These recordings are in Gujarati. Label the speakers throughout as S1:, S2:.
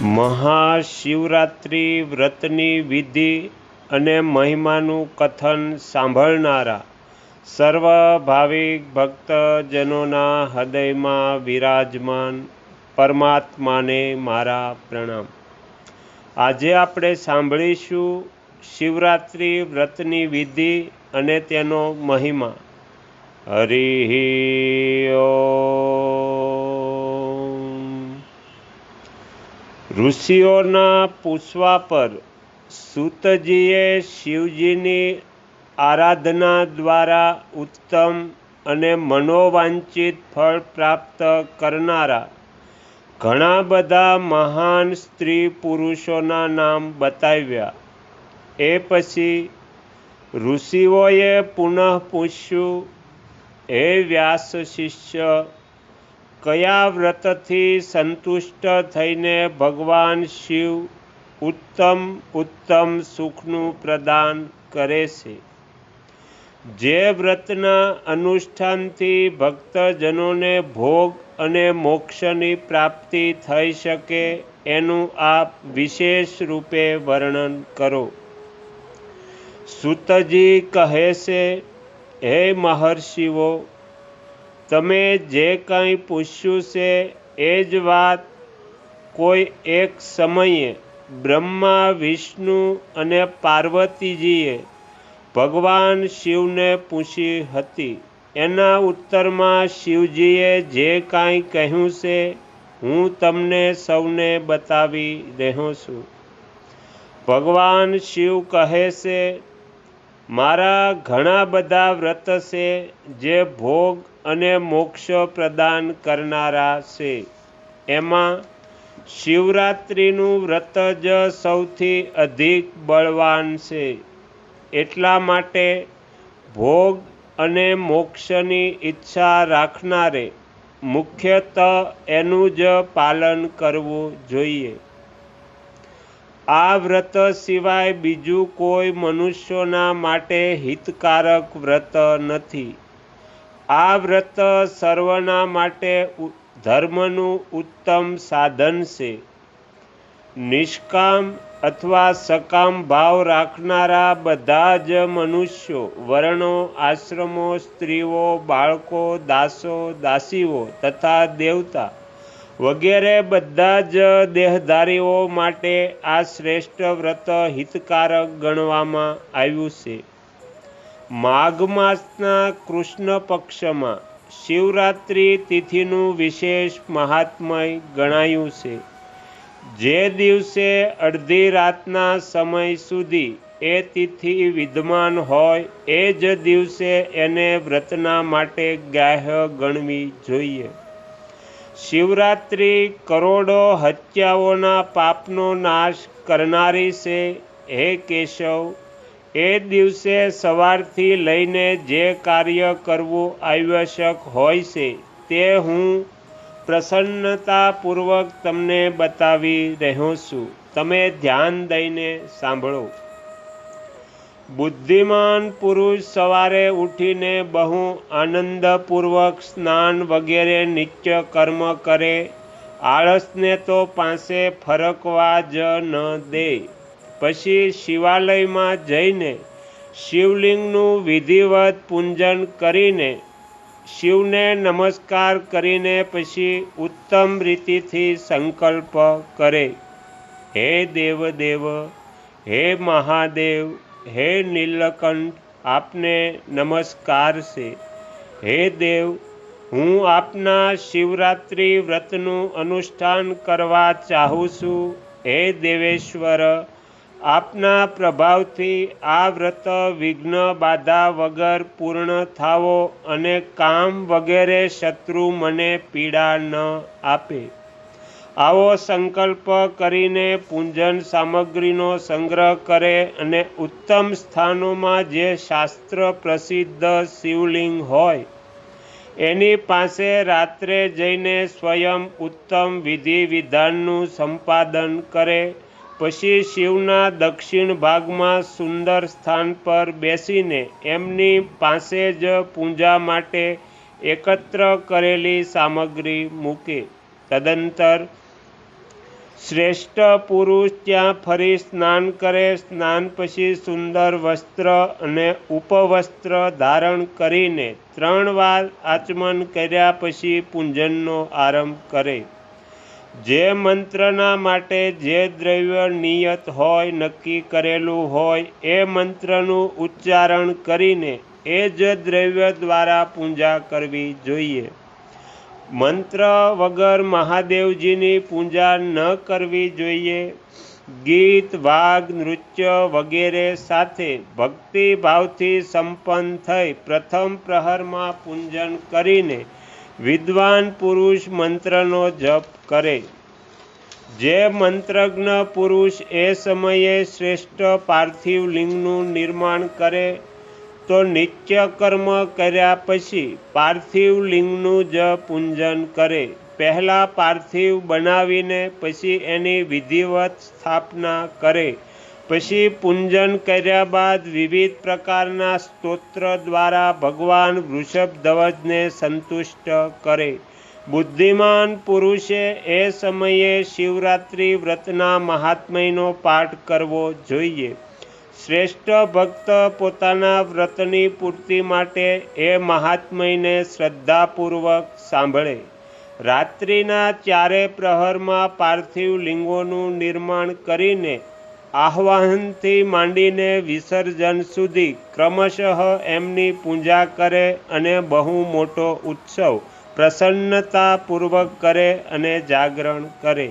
S1: મહાશિવરાત્રિ વ્રતની વિધિ અને મહિમાનું કથન સાંભળનારા સર્વ ભાવિક ભક્તજનોના હૃદયમાં વિરાજમાન પરમાત્માને મારા પ્રણામ. આજે આપણે સાંભળીશું શિવરાત્રિ વ્રતની વિધિ અને તેનો મહિમા. હરિ ઓમ. ઋષિઓના પૂછવા પર સૂતજીએ શિવજીની આરાધના દ્વારા ઉત્તમ અને મનોવાંછિત ફળ પ્રાપ્ત કરનારા ઘણા બધા મહાન સ્ત્રી પુરુષોના નામ બતાવ્યા. એ પછી ઋષિઓએ પુનઃ પૂછ્યું, હે વ્યાસ શિષ્ય, કયા વ્રતથી સંતુષ્ટ થઈને ભગવાન શિવ ઉત્તમ સુખનું પ્રદાન કરે છે? જે વ્રતના અનુષ્ઠાનથી ભક્તજનોને ભોગ અને મોક્ષની પ્રાપ્તિ થઈ શકે એનું આપ વિશેષ રૂપે વર્ણન કરો. સૂતજી કહે છે, હે મહર્ષિઓ, તમે જે કંઈ પૂછ્યું છે એ જ વાત કોઈ એક સમયે બ્રહ્મા, વિષ્ણુ અને પાર્વતીજીએ ભગવાન શિવને પૂછી હતી. એના ઉત્તરમાં શિવજીએ જે કાંઈ કહ્યું છે હું તમને સૌને બતાવી રહ્યો છું. ભગવાન શિવ કહે છે, મારા ઘણા બધા વ્રત છે જે ભોગ અને મોક્ષ પ્રદાન કરનારા છે. એમાં શિવરાત્રિનું વ્રત જ સૌથી અધિક બળવાન છે. એટલા માટે ભોગ અને મોક્ષની ઈચ્છા રાખનારે મુખ્યતઃ એનું જ પાલન કરવું જોઈએ. આ વ્રત સિવાય બીજું કોઈ મનુષ્યોના માટે હિતકારક વ્રત નથી. આ વ્રત સર્વના માટે ધર્મનું ઉત્તમ સાધન છે. નિષ્કામ અથવા સકામ ભાવ રાખનારા બધા જ મનુષ્યો, વર્ણો, આશ્રમો, સ્ત્રીઓ, બાળકો, દાસો, દાસીઓ તથા દેવતા વગેરે બધા જ દેહધારીઓ માટે આ શ્રેષ્ઠ વ્રત હિતકારક ગણવામાં આવ્યું છે. માઘ માસના કૃષ્ણ પક્ષમાં શિવરાત્રિ તિથિનું વિશેષ મહાત્મય ગણાયું છે. જે દિવસે અડધી રાતના સમય સુધી એ તિથિ વિદ્યમાન હોય એ જ દિવસે એને વ્રતના માટે ગ્રાહ્ય ગણવી જોઈએ. શિવરાત્રિ કરોડો હત્યાઓના પાપનો નાશ કરનારી છે. હે કેશવ, એ દિવસે સવારથી લઈને જે કાર્ય કરવું આવશ્યક હોય છે તે હું પ્રસન્નતાપૂર્વક તમને બતાવી રહ્યો છું. તમે ધ્યાન દઈને સાંભળો. બુદ્ધિમાન પુરુષ સવારે ઉઠીને બહુ આનંદપૂર્વક સ્નાન વગેરે નિત્ય કર્મ કરે. આળસને તો પાસે ફરકવા જ ન દે. પછી શિવાલયમાં જઈને શિવલિંગનું વિધિવત પૂજન કરીને શિવને નમસ્કાર કરીને પછી ઉત્તમ રીતિથી સંકલ્પ કરે, હે દેવદેવ, હે મહાદેવ, હે નીલકંઠ, આપને નમસ્કાર છે. હે દેવ, હું આપના શિવરાત્રિ વ્રતનું અનુષ્ઠાન કરવા ચાહું છું. હે દેવેશ્વર, આપના પ્રભાવથી આ વ્રત વિઘ્ન બાધા વગર પૂર્ણ થાવો અને કામ વગેરે શત્રુ મને પીડા ન આપે. આવો સંકલ્પ કરીને પૂજન સામગ્રીનો સંગ્રહ કરે અને ઉત્તમ સ્થાનોમાં જે શાસ્ત્ર પ્રસિદ્ધ શિવલિંગ હોય એની પાસે રાત્રે જઈને સ્વયં ઉત્તમ વિધિ વિધાનનું સંપાદન કરે. પછી શિવના દક્ષિણ ભાગમાં સુંદર સ્થાન પર બેસીને એમની પાસે જ પૂજા માટે એકત્ર કરેલી સામગ્રી મૂકે. તદંતર શ્રેષ્ઠ પુરુષ ત્યાં ફરી સ્નાન કરે. સ્નાન પછી સુંદર વસ્ત્ર અને ઉપવસ્ત્ર ધારણ કરીને 3 વાર આચમન કર્યા પછી પૂજનનો આરંભ કરે. જે મંત્રના માટે જે દ્રવ્ય નિયત હોય, નક્કી કરેલું હોય, એ મંત્રનું ઉચ્ચારણ કરીને એ જ દ્રવ્ય દ્વારા પૂજા કરવી જોઈએ. મંત્ર વગર મહાદેવજીની પૂજા ન કરવી જોઈએ. ગીત, વાગ, નૃત્ય વગેરે સાથે ભક્તિભાવથી સંપન્ન થઈ પ્રથમ પ્રહરમાં પૂજન કરીને વિદ્વાન પુરુષ મંત્રનો જપ કરે. જે મંત્રજ્ઞ પુરુષ એ સમયે શ્રેષ્ઠ પાર્થિવ લિંગનું નિર્માણ કરે તો નિત્ય કર્મ કર્યા પછી પાર્થિવ લિંગનું જ પૂજન કરે. પહેલાં પાર્થિવ બનાવીને પછી એની વિધિવત સ્થાપના કરે. પછી પૂજન કર્યા બાદ વિવિધ પ્રકારના સ્તોત્ર દ્વારા ભગવાન વૃષભધ્વજને સંતુષ્ટ કરે. બુદ્ધિમાન પુરુષે એ સમયે શિવરાત્રિ વ્રતના મહાત્મ્યનો પાઠ કરવો જોઈએ. શ્રેષ્ઠ ભક્ત પોતાના વ્રતની પૂર્તિ માટે એ મહાત્મ્યને શ્રદ્ધાપૂર્વક સાંભળે. રાત્રિના 4 પ્રહરમાં પાર્થિવ લિંગોનું નિર્માણ કરીને આહ્વાનથી માંડીને વિસર્જન સુધી ક્રમશઃ એમની પૂજા કરે અને બહુ મોટો ઉત્સવ પ્રસન્નતાપૂર્વક કરે અને જાગરણ કરે.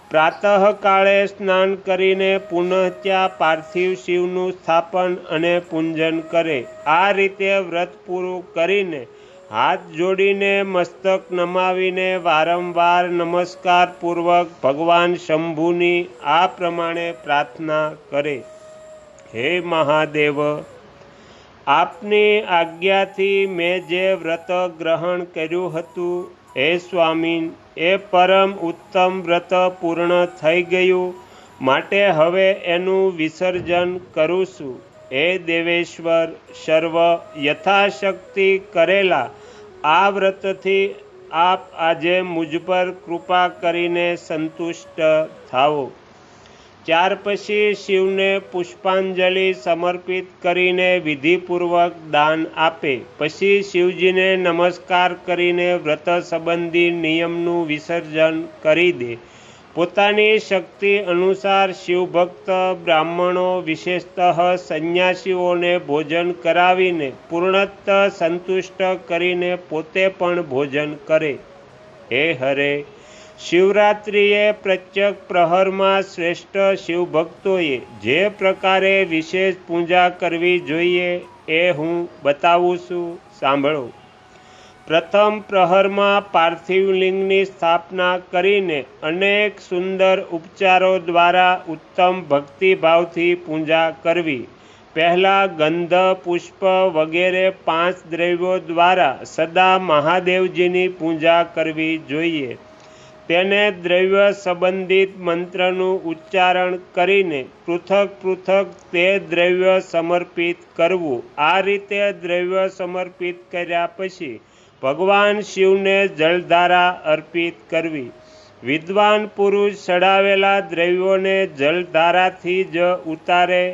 S1: પ્રાતઃકાળે સ્નાન કરીને પુનઃ ત્યાં પાર્થિવ શિવનું સ્થાપન અને પૂજન કરે. આ રીતે વ્રત પૂરું કરીને હાથ જોડીને મસ્તક નમાવીને વારંવાર નમસ્કારપૂર્વક ભગવાન શંભુની આ પ્રમાણે પ્રાર્થના કરે. હે મહાદેવ, આપની આજ્ઞાથી મેં જે વ્રત ગ્રહણ કર્યું હતું, હે સ્વામી, એ પરમ ઉત્તમ વ્રત પૂર્ણ થઈ ગયું. માટે હવે એનું વિસર્જન કરું છું. હે દેવેશ્વર, સર્વ યથાશક્તિ કરેલા આ વ્રતથી આપ આજે મુજ પર કૃપા કરીને સંતુષ્ટ થાઓ. ત્યાર પછી શિવને પુષ્પાંજલિ સમર્પિત કરીને વિધિપૂર્વક દાન આપે. પછી શિવજીને નમસ્કાર કરીને વ્રત સંબંધી નિયમનું વિસર્જન કરી દે. પોતાની શક્તિ અનુસાર શિવભક્ત બ્રાહ્મણો, વિશેષતઃ સંન્યાસીઓને ભોજન કરાવીને પૂર્ણતઃ સંતુષ્ટ કરીને પોતે પણ ભોજન કરે. હે હરે, શિવરાત્રિએ પ્રત્યેક પ્રહરમાં શ્રેષ્ઠ શિવભક્તોએ જે પ્રકારે વિશેષ પૂજા કરવી જોઈએ એ હું બતાવું છું, સાંભળો. પ્રથમ પ્રહરમાં પાર્થિવ લિંગની સ્થાપના કરીને અનેક સુંદર ઉપચારો દ્વારા ઉત્તમ ભક્તિભાવથી પૂજા કરવી. પહેલાં ગંધ, પુષ્પ વગેરે 5 દ્રવ્યો દ્વારા સદા મહાદેવજીની પૂજા કરવી જોઈએ. તેને દ્રવ્ય સંબંધિત મંત્રનું ઉચ્ચારણ કરીને પૃથક તે દ્રવ્ય સમર્પિત કરવું. આ રીતે દ્રવ્ય સમર્પિત કર્યા પછી ભગવાન શિવને જલધારા અર્પિત કરવી. વિદ્વાન પુરુષ ચડાવેલા દ્રવ્યોને જલધારાથી જ ઉતારે.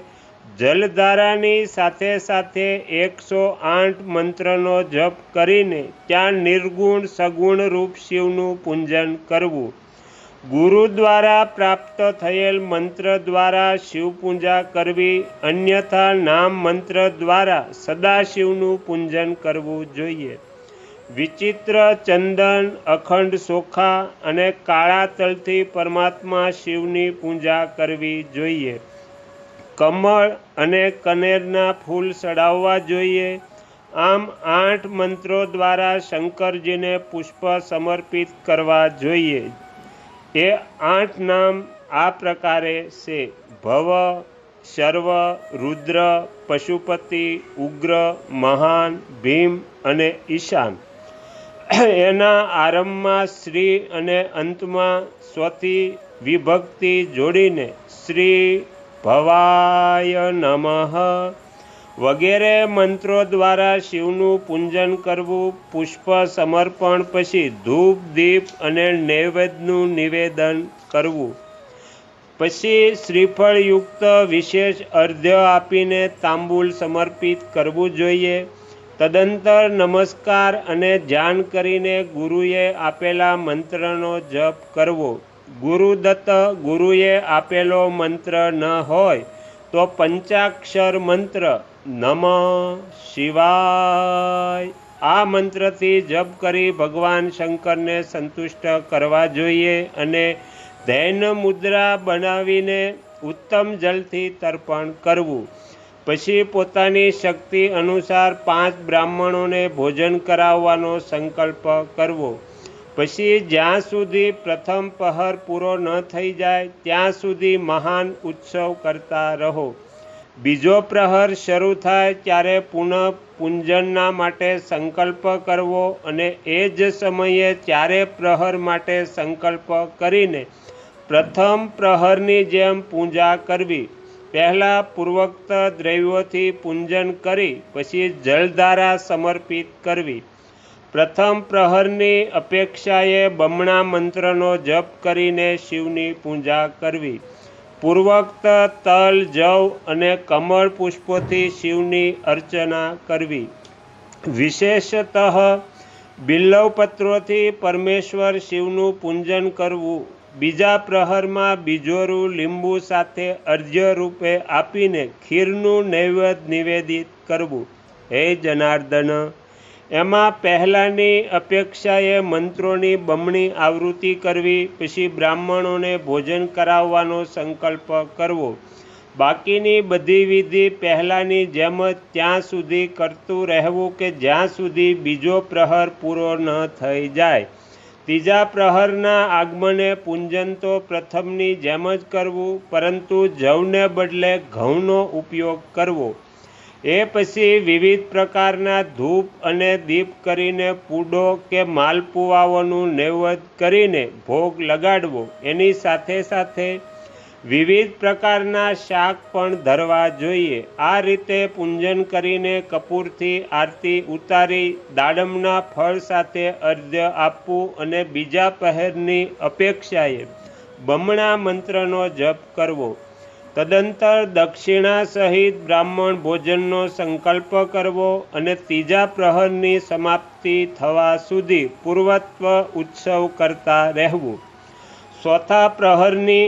S1: જલધારાની સાથે સાથે 108 મંત્રનો જપ કરીને ત્યાં નિર્ગુણ સગુણ રૂપ શિવનું પૂજન કરવું. ગુરુ દ્વારા પ્રાપ્ત થયેલ મંત્ર દ્વારા શિવ પૂજા કરવી. અન્યથા નામ મંત્ર દ્વારા સદાશિવનું પૂજન કરવું જોઈએ. વિચિત્ર ચંદન, અખંડ ચોખા અને કાળા તલથી પરમાત્મા શિવની પૂજા કરવી જોઈએ. કમળ અને કનેરના ફૂલ ચડાવવા જોઈએ. આમ 8 મંત્રો દ્વારા શંકરજીને પુષ્પ સમર્પિત કરવા જોઈએ. એ 8 નામ આ પ્રકારે છે: ભવ, સર્વ, રુદ્ર, પશુપતિ, ઉગ્ર, મહાન, ભીમ અને ઈશાન. એના આરંભમાં શ્રી અને અંતમાં સ્વથી વિભક્તિ જોડીને શ્રી ભવાય નમઃ, વગેરે મંત્રો દ્વારા શિવનું પૂજન કરવું. પુષ્પ સમર્પણ પછી ધૂપ દીપ અને નૈવેદ્યનું નિવેદન કરવું. પછી શ્રીફળયુક્ત વિશેષ અર્ઘ્ય આપીને તાંબૂલ સમર્પિત કરવું જોઈએ. તદંતર નમસ્કાર અને ધ્યાન કરીને ગુરુએ આપેલા મંત્રનો જપ કરવો. ગુરુદત્ત ગુરુએ આપેલો મંત્ર ન હોય તો પંચાક્ષર મંત્ર નમઃ શિવાય આ મંત્રથી જપ કરી ભગવાન શંકરને સંતુષ્ટ કરવા જોઈએ અને ધૈર્ય મુદ્રા બનાવીને ઉત્તમ જલથી તર્પણ કરવું. પછી પોતાની શક્તિ અનુસાર 5 બ્રાહ્મણોને ભોજન કરાવવાનો સંકલ્પ કરવો. પછી જ્યાં સુધી પ્રથમ પહર પૂરો ન થઈ જાય ત્યાં સુધી મહાન ઉત્સવ કરતા રહો. બીજો પ્રહર શરૂ થાય ત્યારે પુનઃ પૂજનના માટે સંકલ્પ કરવો અને એ જ સમયે ચારે પ્રહર માટે સંકલ્પ કરીને પ્રથમ પ્રહરની જેમ પૂજા કરવી. પહેલાં પૂર્વોક્ત દ્રવ્યોથી પૂજન કરી પછી જલધારા સમર્પિત કરવી. પ્રથમ પ્રહરની અપેક્ષાએ બમણા મંત્રનો જપ કરીને શિવની પૂજા કરવી. પૂર્વોક્ત તલ જવ અને કમળ પુષ્પોથી શિવની અર્ચના કરવી. વિશેષતઃ બિલ્વપત્રોથી પરમેશ્વર શિવનું પૂજન કરવું. બીજા પ્રહરમાં બીજોરું લીંબુ સાથે અર્ઘ્ય રૂપે આપીને ખીરનું નૈવેદ્ય નિવેદિત કરવું. હે જનાર્દન, એમાં પહેલાંની અપેક્ષાએ મંત્રોની બમણી આવૃત્તિ કરવી. પછી બ્રાહ્મણોને ભોજન કરાવવાનો સંકલ્પ કરવો. બાકીની બધી વિધિ પહેલાંની જેમ જ ત્યાં સુધી કરતું રહેવું કે જ્યાં સુધી બીજો પ્રહર પૂરો ન થઈ જાય. ત્રીજા પ્રહરના આગમને પૂજન તો પ્રથમની જેમ જ કરવું, પરંતુ જવને બદલે ઘઉંનો ઉપયોગ કરવો. એ પછી વિવિધ પ્રકારના ધૂપ અને દીપ કરીને પૂડો કે માલપુઆઓનું નૈવેદ્ય કરીને ભોગ લગાડવો. એની સાથે સાથે વિવિધ પ્રકારના શાક પણ ધરવા જોઈએ. આ રીતે પૂજન કરીને કપૂરથી આરતી ઉતારી દાડમના ફળ સાથે અર્ઘ્ય આપવું અને બીજા પહેરની અપેક્ષાએ બમણા મંત્રનો જપ કરવો. તદંતર દક્ષિણા સહિત બ્રાહ્મણ ભોજનનો સંકલ્પ કરવો અને ત્રીજા પ્રહરની સમાપ્તિ થવા સુધી પૂર્વત્વ ઉત્સવ કરતા રહેવું. ચોથા પ્રહરની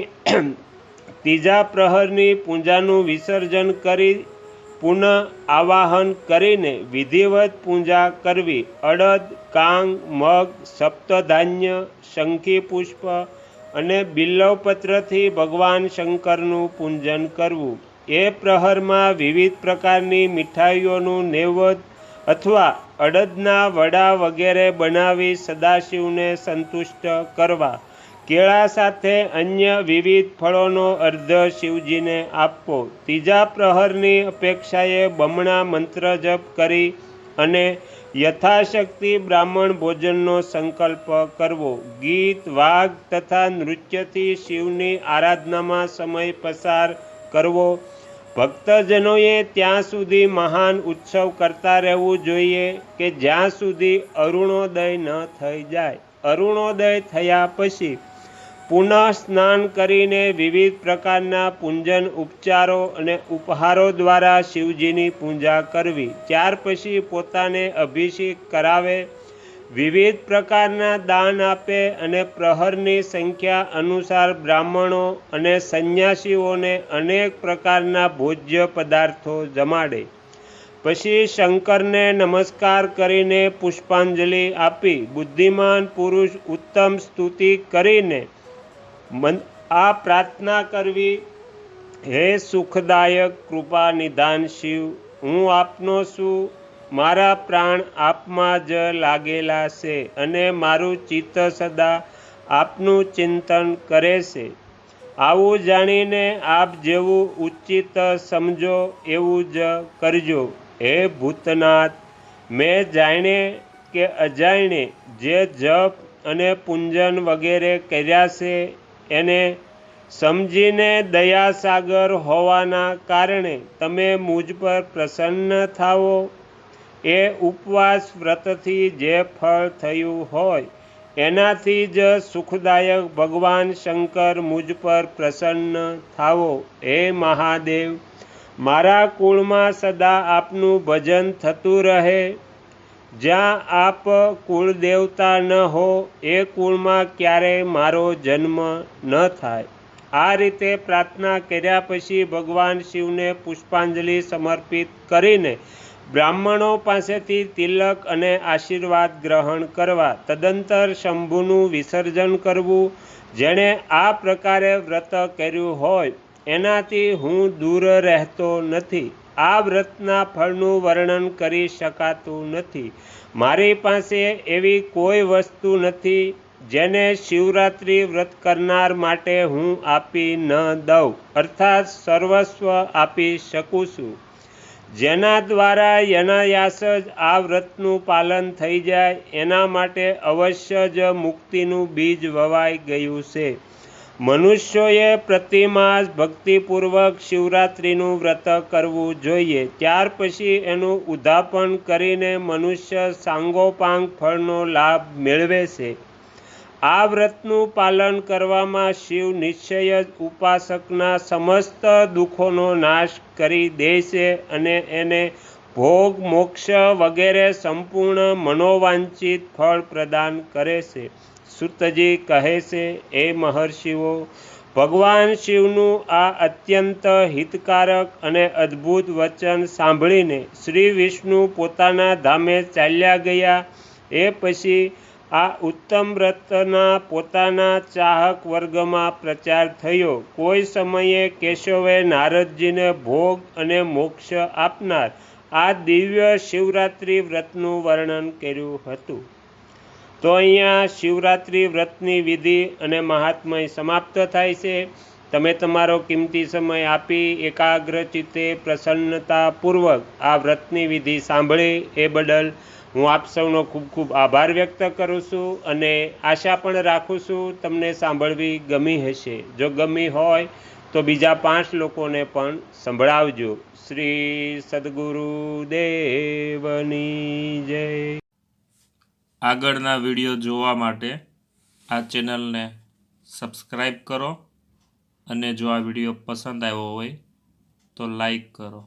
S1: ત્રીજા પ્રહરની પૂજાનું વિસર્જન કરી પુનઃ આવાહન કરીને વિધિવત પૂજા કરવી. અડદ, કાંગ, મગ, સપ્તધાન્ય, શંખી પુષ્પ અને બિલ્વપત્રથી ભગવાન શંકરનું પૂજન કરવું. એ પ્રહરમાં વિવિધ પ્રકારની મીઠાઈઓનું નૈવેદ્ય અથવા અડદના વડા વગેરે બનાવી સદાશિવને સંતુષ્ટ કરવા. કેળા સાથે અન્ય વિવિધ ફળોનો અર્ઘ્ય શિવજીને આપવો. ત્રીજા પ્રહરની અપેક્ષાએ બમણા મંત્ર જપ કરી અને યથાશક્તિ બ્રાહ્મણ ભોજનનો સંકલ્પ કરવો. ગીત વાગ તથા નૃત્યથી શિવની આરાધનામાં સમય પસાર કરવો. ભક્તજનોએ ત્યાં સુધી મહાન ઉત્સવ કરતા રહેવું જોઈએ કે જ્યાં સુધી અરુણોદય ન થઈ જાય. અરુણોદય થયા પછી પુનઃ સ્નાન કરીને વિવિધ પ્રકારના પૂજન ઉપચારો અને ઉપહારો દ્વારા શિવજીની પૂજા કરવી. ત્યાર પછી પોતાને અભિષેક કરાવે, વિવિધ પ્રકારના દાન આપે અને પ્રહરની સંખ્યા અનુસાર બ્રાહ્મણો અને સંન્યાસીઓને અનેક પ્રકારના ભોજ્ય પદાર્થો જમાડે. પછી શંકરને નમસ્કાર કરીને પુષ્પાંજલિ આપી બુદ્ધિમાન પુરુષ ઉત્તમ સ્તુતિ કરીને આ પ્રાર્થના કરવી. હે સુખદાયક કૃપા નિધાન શિવ, હું આપનો છું. મારા પ્રાણ આપમાં જ લાગેલા છે અને મારું ચિત્ત સદા આપનું ચિંતન કરે છે. આવું જાણીને આપ જેવું ઉચિત સમજો એવું જ કરજો. હે ભૂતનાથ, મેં જાણે કે અજાણે જે જપ અને પૂજન વગેરે કર્યા છે એને સમજીને દયાસાગર હોવાના કારણે તમે મુજ પર પ્રસન્ન થાઓ। એ ઉપવાસ વ્રતથી જે ફળ થયું હોય એનાથી જ સુખદાયક ભગવાન શંકર મુજ પર પ્રસન્ન થાવો। હે મહાદેવ, મારા કુળમાં સદા આપનું ભજન થતું રહે। જ્યાં આપ કુળદેવતા ન હો એ કુળમાં ક્યારેય મારો જન્મ ન થાય। આ રીતે પ્રાર્થના કર્યા પછી ભગવાન શિવને પુષ્પાંજલિ સમર્પિત કરીને બ્રાહ્મણો પાસેથી તિલક અને આશીર્વાદ ગ્રહણ કરવા, તદંતર શંભુનું વિસર્જન કરવું। જેણે આ પ્રકારે વ્રત કર્યું હોય એનાથી હું દૂર રહેતો નથી। આ વ્રતના ફળનું વર્ણન કરી શકાતું નથી। મારી પાસે એવી કોઈ વસ્તુ નથી જેને શિવરાત્રિ વ્રત કરનાર માટે હું આપી ન દઉં, અર્થાત સર્વસ્વ આપી શકું છું। જેના દ્વારા અનાયાસ જ આ વ્રતનું પાલન થઈ જાય એના માટે અવશ્ય જ મુક્તિનું બીજ વવાઈ ગયું છે। મનુષ્યોએ પ્રતિમાસ ભક્તિપૂર્વક શિવરાત્રિનું વ્રત કરવું જોઈએ। ત્યાર પછી એનું ઉદ્યાપન કરીને મનુષ્ય સાંગોપાંગ ફળનો લાભ મેળવે છે। આ વ્રતનું પાલન કરવામાં શિવ નિશ્ચય જ ઉપાસકના સમસ્ત દુઃખોનો નાશ કરી દે છે અને એને ભોગ, મોક્ષ વગેરે સંપૂર્ણ મનોવાંછિત ફળ પ્રદાન કરે છે। સૂતજી કહે છે, એ મહર્ષિઓ, ભગવાન શિવનું આ અત્યંત હિતકારક અને અદ્ભુત વચન સાંભળીને શ્રી વિષ્ણુ પોતાના ધામે ચાલ્યા ગયા। એ પછી આ ઉત્તમ વ્રતના પોતાના ચાહક વર્ગમાં પ્રચાર થયો। કોઈ સમયે કેશવે નારદજીને ભોગ અને મોક્ષ આપનાર આ દિવ્ય શિવરાત્રિ વ્રતનું વર્ણન કર્યું હતું। તો અહીંયા શિવરાત્રિ વ્રતની વિધિ અને મહાત્મય સમાપ્ત થાય છે। તમે તમારો કિંમતી સમય આપી એકાગ્ર ચિત્તે પ્રસન્નતાપૂર્વક આ વ્રતની વિધિ સાંભળી એ બદલ હું આપ સૌનો ખૂબ ખૂબ આભાર વ્યક્ત કરું છું અને આશા પણ રાખું છું તમને સાંભળવી ગમી હશે। જો ગમી હોય તો બીજા 5 લોકોને પણ સંભળાવજો। શ્રી સદગુરુદેવની જય।
S2: આગળના વિડીયો જોવા માટે આ ચેનલને સબસ્ક્રાઈબ કરો અને જો આ વિડીયો પસંદ આવ્યો હોય તો લાઈક કરો।